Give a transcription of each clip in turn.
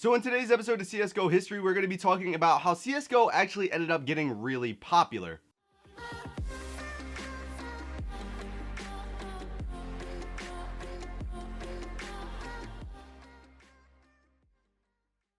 So in today's episode of CSGO History, we're going to be talking about how CSGO actually ended up getting really popular.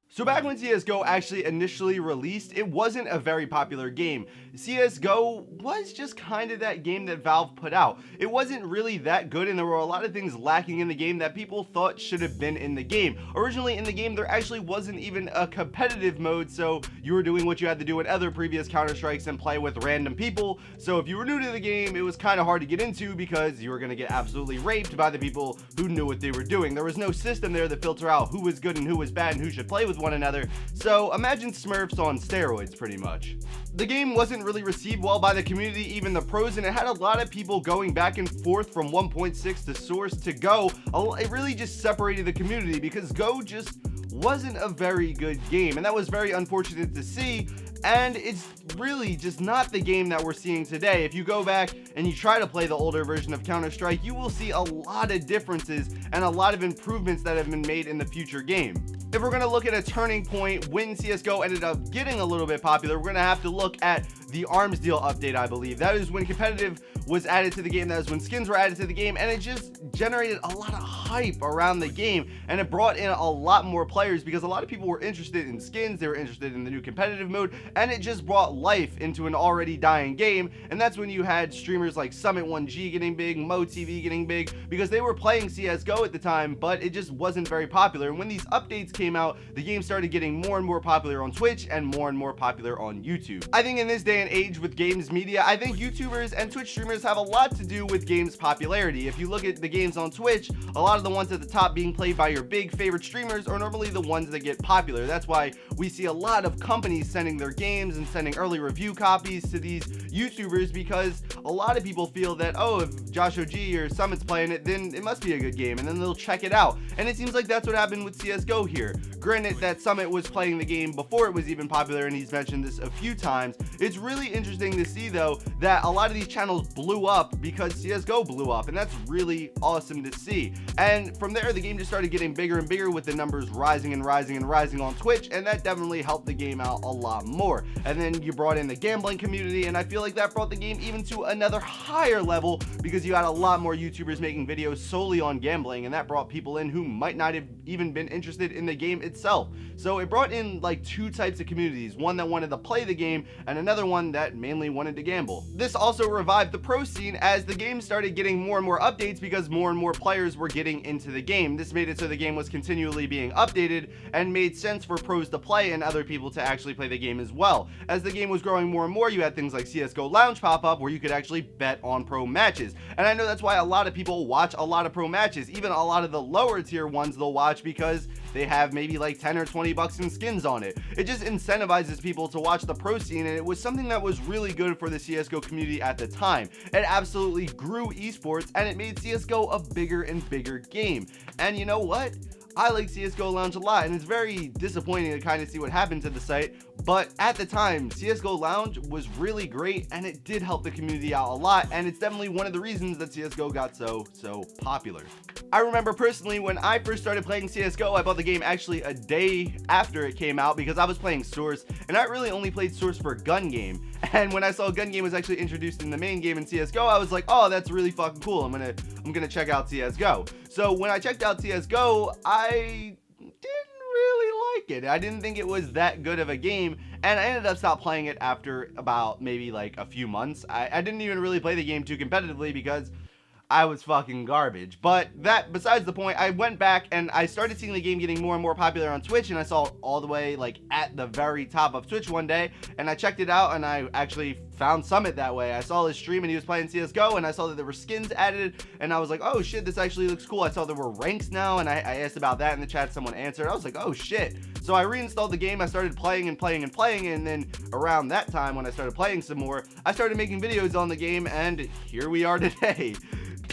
So back when CSGO actually initially released, it wasn't a very popular game. CSGO was just kind of that game that Valve put out. It wasn't really that good, and there were a lot of things lacking in the game that people thought should have been in the game. Originally in the game, there actually wasn't even a competitive mode, so you were doing what you had to do in other previous Counter-Strikes and play with random people. So if you were new to the game, it was kind of hard to get into because you were going to get absolutely raped by the people who knew what they were doing. There was no system there to filter out who was good and who was bad and who should play with one another. So imagine Smurfs on steroids, pretty much. The game wasn't really received well by the community, even the pros, and it had a lot of people going back and forth from 1.6 to Source to Go. It really just separated the community because Go just wasn't a very good game, and that was very unfortunate to see. And it's really just not the game that we're seeing today. If you go back and you try to play the older version of Counter-Strike, you will see a lot of differences and a lot of improvements that have been made in the future game. If we're going to look at a turning point when CSGO ended up getting a little bit popular, we're going to have to look at the arms deal update, I believe. That is when competitive was added to the game. That is when skins were added to the game, and it just generated a lot of hype around the game, and it brought in a lot more players because a lot of people were interested in skins, they were interested in the new competitive mode, and it just brought life into an already dying game. And that's when you had streamers like Summit1G getting big, MoTV getting big, because they were playing CSGO at the time, but it just wasn't very popular. And when these updates came out, the game started getting more and more popular on Twitch and more popular on YouTube. I think in this day and age with games media, I think YouTubers and Twitch streamers have a lot to do with games popularity. If you look at the games on Twitch, a lot of the ones at the top being played by your big favorite streamers are normally the ones that get popular. That's why we see a lot of companies sending their games and sending early review copies to these YouTubers, because a lot of people feel that, oh, if Josh OG or Summit's playing it, then it must be a good game, and then they'll check it out. And it seems like that's what happened with CSGO here. Granted that Summit was playing the game before it was even popular, and he's mentioned this a few times. It's really interesting to see, though, that a lot of these channels blew up because CSGO blew up, and that's really awesome to see. And from there, the game just started getting bigger and bigger with the numbers rising and rising and rising on Twitch, and that definitely helped the game out a lot more. And then you brought in the gambling community, and I feel like that brought the game even to another higher level because you had a lot more YouTubers making videos solely on gambling, and that brought people in who might not have even been interested in the game itself. So it brought in like two types of communities, one that wanted to play the game and another one that mainly wanted to gamble. This also revived the pro scene as the game started getting more and more updates because more and more players were getting into the game. This made it so the game was continually being updated and made sense for pros to play and other people to actually play the game as well. As the game was growing more and more, you had things like CSGO Lounge pop up where you could actually bet on pro matches. And I know that's why a lot of people watch a lot of pro matches. Even a lot of the lower tier ones they'll watch because they have maybe like 10 or 20 bucks in skins on it. It just incentivizes people to watch the pro scene, and it was something that was really good for the CSGO community at the time. It absolutely grew esports, and it made CSGO a bigger and bigger game. And you know what? I like CSGO Lounge a lot, and it's very disappointing to kind of see what happened to the site, but at the time, CSGO Lounge was really great, and it did help the community out a lot, and it's definitely one of the reasons that CSGO got so popular. I remember personally when I first started playing CSGO, I bought the game actually a day after it came out because I was playing Source, and I really only played Source for Gun Game. And when I saw Gun Game was actually introduced in the main game in CSGO, I was like, oh, that's really fucking cool. I'm gonna check out CSGO. So when I checked out CSGO, I didn't really like it. I didn't think it was that good of a game, and I ended up stopped playing it after about maybe like a few months. I didn't even really play the game too competitively because I was fucking garbage. But that besides the point, I went back and I started seeing the game getting more and more popular on Twitch, and I saw it all the way like at the very top of Twitch one day, and I checked it out, and I actually found Summit that way. I saw his stream and he was playing CSGO, and I saw that there were skins added, and I was like, oh shit, this actually looks cool. I saw there were ranks now, and I asked about that in the chat. Someone answered. I was like, oh shit. So I reinstalled the game. I started playing, and then around that time when I started playing some more, I started making videos on the game, and here we are today.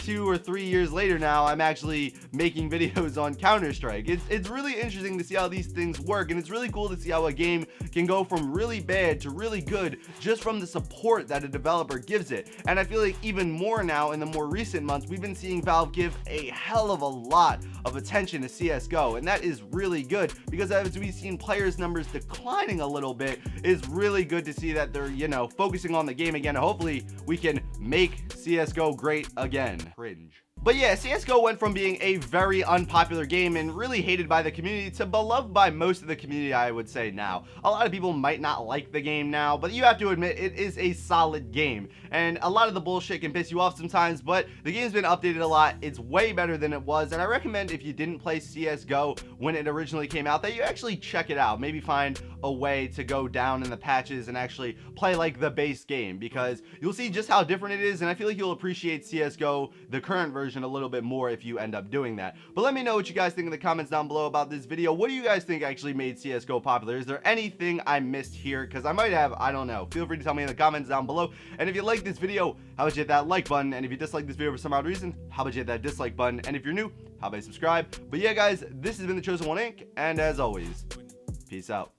2 or 3 years later now, I'm actually making videos on Counter-Strike. It's really interesting to see how these things work, and it's really cool to see how a game can go from really bad to really good just from the support that a developer gives it. And I feel like even more now in the more recent months, we've been seeing Valve give a hell of a lot of attention to CSGO, and that is really good because as we've seen players' numbers declining a little bit, it's really good to see that they're, you know, focusing on the game again. Hopefully we can make CSGO great again. Cringe. But yeah, CSGO went from being a very unpopular game and really hated by the community to beloved by most of the community, I would say now. A lot of people might not like the game now, but you have to admit it is a solid game. And a lot of the bullshit can piss you off sometimes, but the game's been updated a lot. It's way better than it was, and I recommend if you didn't play CSGO when it originally came out, that you actually check it out. Maybe find a way to go down in the patches and actually play like the base game, because you'll see just how different it is, and I feel like you'll appreciate CSGO, the current version, a little bit more if you end up doing that. But let me know what you guys think in the comments down below about this video. What do you guys think actually made CSGO popular? Is there anything I missed here? Because I might have, I don't know. Feel free to tell me in the comments down below. And if you like this video, how about you hit that like button? And if you dislike this video for some odd reason, how about you hit that dislike button? And if you're new, how about you subscribe? But yeah, guys, this has been The Chosen One Inc. And as always, peace out.